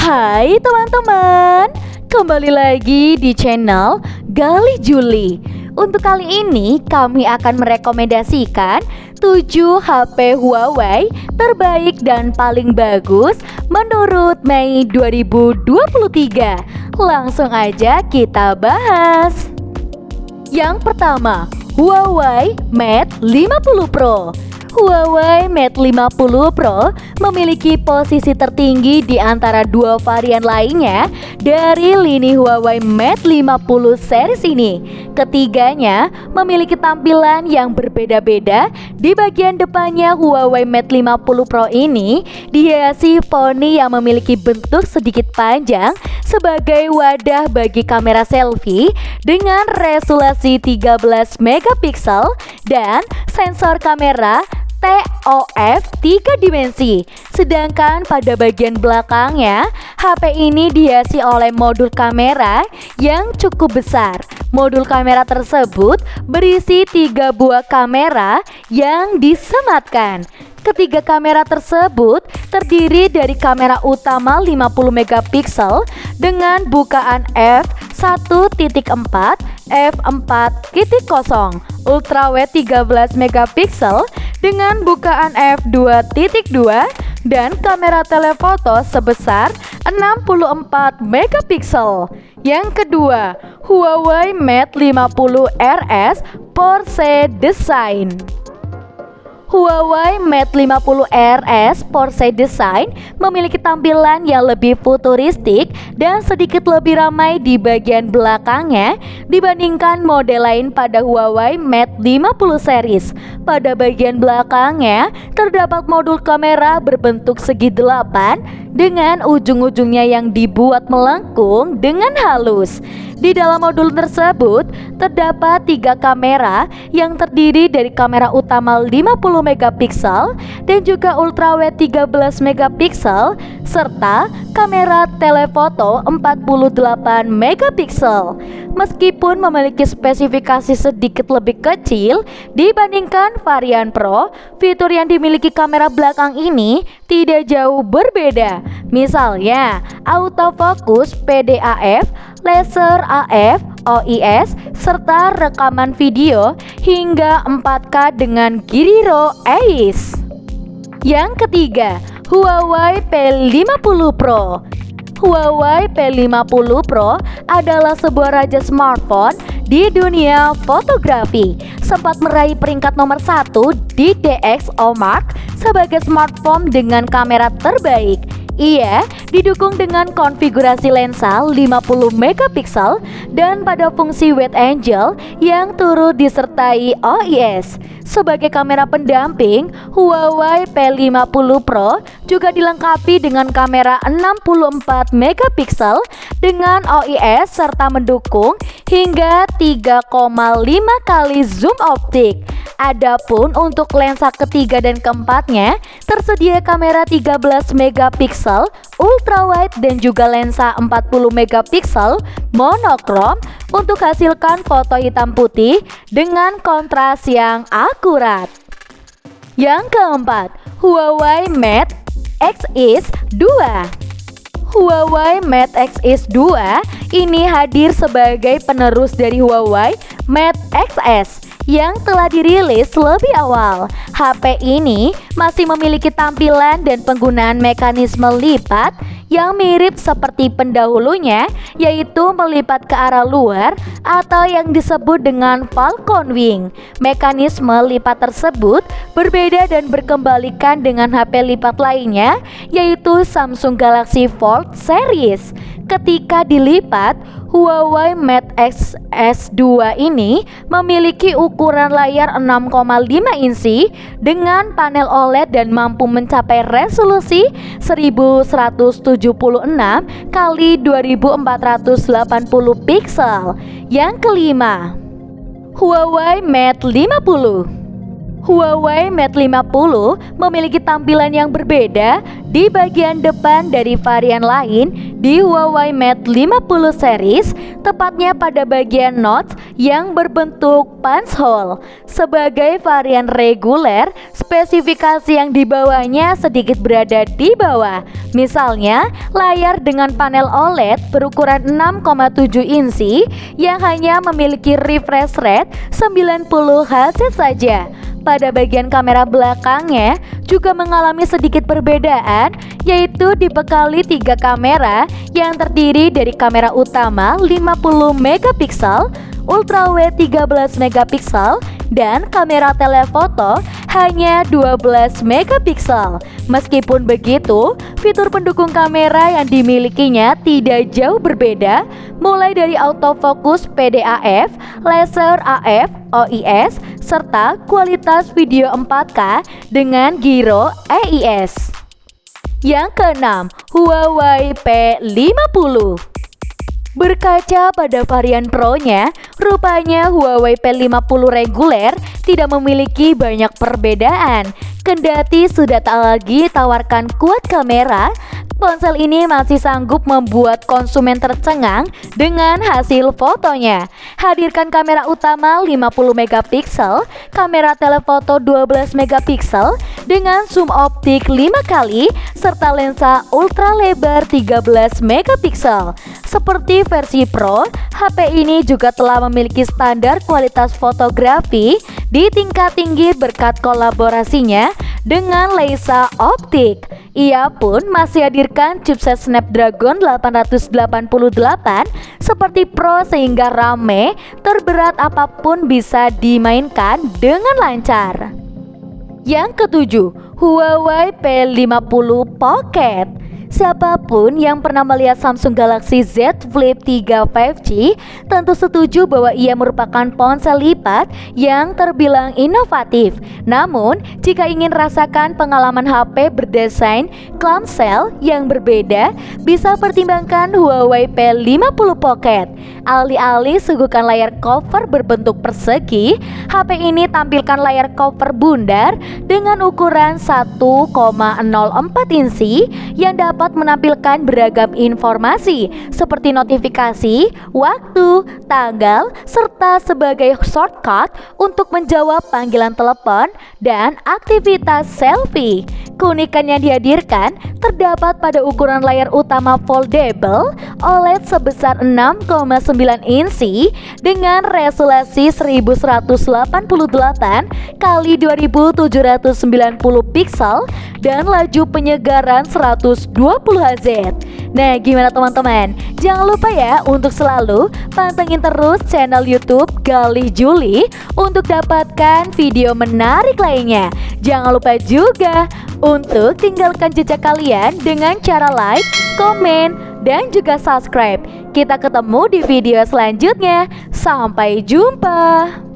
Hai teman-teman, kembali lagi di channel Gali Juli. Untuk kali ini kami akan merekomendasikan 7 HP Huawei terbaik dan paling bagus menurut Mei 2023. Langsung aja kita bahas. Yang pertama, Huawei Mate 50 Pro. Huawei Mate 50 Pro memiliki posisi tertinggi di antara dua varian lainnya dari lini Huawei Mate 50 series ini. Ketiganya memiliki tampilan yang berbeda-beda. Di bagian depannya Huawei Mate 50 Pro ini dihiasi poni yang memiliki bentuk sedikit panjang sebagai wadah bagi kamera selfie dengan resolusi 13 megapiksel dan sensor kamera TOF 3 dimensi. Sedangkan pada bagian belakangnya, HP ini dihiasi oleh modul kamera yang cukup besar. Modul kamera tersebut berisi 3 buah kamera yang disematkan. Ketiga kamera tersebut terdiri dari kamera utama 50 megapiksel dengan bukaan f1.4, f4.0, ultrawide 13 megapiksel dengan bukaan f2.2 dan kamera telefoto sebesar 64 megapiksel. Yang kedua, Huawei Mate 50 RS Porsche Design. Huawei Mate 50 RS Porsche Design memiliki tampilan yang lebih futuristik dan sedikit lebih ramai di bagian belakangnya dibandingkan model lain pada Huawei Mate 50 series. Pada bagian belakangnya terdapat modul kamera berbentuk segi 8 dengan ujung-ujungnya yang dibuat melengkung dengan halus. Di dalam modul tersebut terdapat 3 kamera yang terdiri dari kamera utama 50 megapiksel dan juga ultrawide 13 megapiksel serta kamera telefoto 48 megapiksel. Meskipun memiliki spesifikasi sedikit lebih kecil dibandingkan varian Pro, fitur yang dimiliki kamera belakang ini tidak jauh berbeda. Misalnya, autofocus PDAF, laser AF, OIS, serta rekaman video hingga 4K dengan Gyriro AIS. Yang ketiga, Huawei P50 Pro. Huawei P50 Pro adalah sebuah raja smartphone di dunia fotografi. Sempat meraih peringkat nomor 1 di DxOMark sebagai smartphone dengan kamera terbaik. Ia didukung dengan konfigurasi lensa 50 megapiksel dan pada fungsi wide angle yang turut disertai OIS. Sebagai kamera pendamping, Huawei P50 Pro juga dilengkapi dengan kamera 64 megapiksel dengan OIS serta mendukung hingga 3,5 kali zoom optik. Adapun untuk lensa ketiga dan keempatnya tersedia kamera 13 megapiksel ultrawide dan juga lensa 40 megapiksel monokrom untuk hasilkan foto hitam putih dengan kontras yang akurat. Yang keempat, Huawei Mate X 2. Huawei Mate X 2 ini hadir sebagai penerus dari Huawei Mate XS yang telah dirilis lebih awal. HP ini masih memiliki tampilan dan penggunaan mekanisme lipat yang mirip seperti pendahulunya, yaitu melipat ke arah luar atau yang disebut dengan Falcon Wing. Mekanisme lipat tersebut berbeda dan berkembalikan dengan HP lipat lainnya, yaitu Samsung Galaxy Fold series. Ketika dilipat, Huawei Mate X 2 ini memiliki ukuran layar 6,5 inci dengan panel OLED dan mampu mencapai resolusi 1176 kali 2480 piksel. Yang kelima, Huawei Mate 50. Huawei Mate 50 memiliki tampilan yang berbeda di bagian depan dari varian lain di Huawei Mate 50 series, tepatnya pada bagian notch yang berbentuk punch hole. Sebagai varian reguler, spesifikasi yang dibawanya sedikit berada di bawah. Misalnya, layar dengan panel OLED berukuran 6,7 inci yang hanya memiliki refresh rate 90 Hz saja. Pada bagian kamera belakangnya juga mengalami sedikit perbedaan, yaitu dibekali 3 kamera yang terdiri dari kamera utama 50 megapiksel, ultrawide 13 megapiksel, dan kamera telefoto hanya 12 megapiksel. Meskipun begitu, fitur pendukung kamera yang dimilikinya tidak jauh berbeda, mulai dari autofocus PDAF, laser AF, OIS, serta kualitas video 4K dengan giro EIS. Yang keenam, Huawei P50. Berkaca pada varian Pro-nya, rupanya Huawei P50 reguler tidak memiliki banyak perbedaan. Kendati sudah tak lagi tawarkan kuat kamera, ponsel ini masih sanggup membuat konsumen tercengang dengan hasil fotonya. Hadirkan kamera utama 50 megapiksel, kamera telefoto 12 megapiksel dengan zoom optik 5 kali, serta lensa ultra lebar 13 megapiksel. Seperti versi Pro, HP ini juga telah memiliki standar kualitas fotografi di tingkat tinggi berkat kolaborasinya dengan Leica Optik. Ia pun masih hadirkan chipset Snapdragon 888 seperti Pro, sehingga RAM terberat apapun bisa dimainkan dengan lancar. Yang ketujuh, Huawei P50 Pocket. Siapapun yang pernah melihat Samsung Galaxy Z Flip 3 5G tentu setuju bahwa ia merupakan ponsel lipat yang terbilang inovatif. Namun, jika ingin rasakan pengalaman HP berdesain clamshell yang berbeda, bisa pertimbangkan Huawei P50 Pocket. Alih-alih suguhkan layar cover berbentuk persegi, HP ini tampilkan layar cover bundar dengan ukuran 1,04 inci yang dapat menampilkan beragam informasi seperti notifikasi, waktu, tanggal, serta sebagai shortcut untuk menjawab panggilan telepon dan aktivitas selfie. Keunikan yang dihadirkan terdapat pada ukuran layar utama foldable OLED sebesar 6,9 inci dengan resolusi 1188 kali 2790 piksel dan laju penyegaran 120 Hz. Nah, gimana teman-teman? Jangan lupa ya untuk selalu pantengin terus channel YouTube Galih Juli untuk dapatkan video menarik lainnya. Jangan lupa juga untuk tinggalkan jejak kalian dengan cara like, komen, dan juga subscribe. Kita ketemu di video selanjutnya. Sampai jumpa.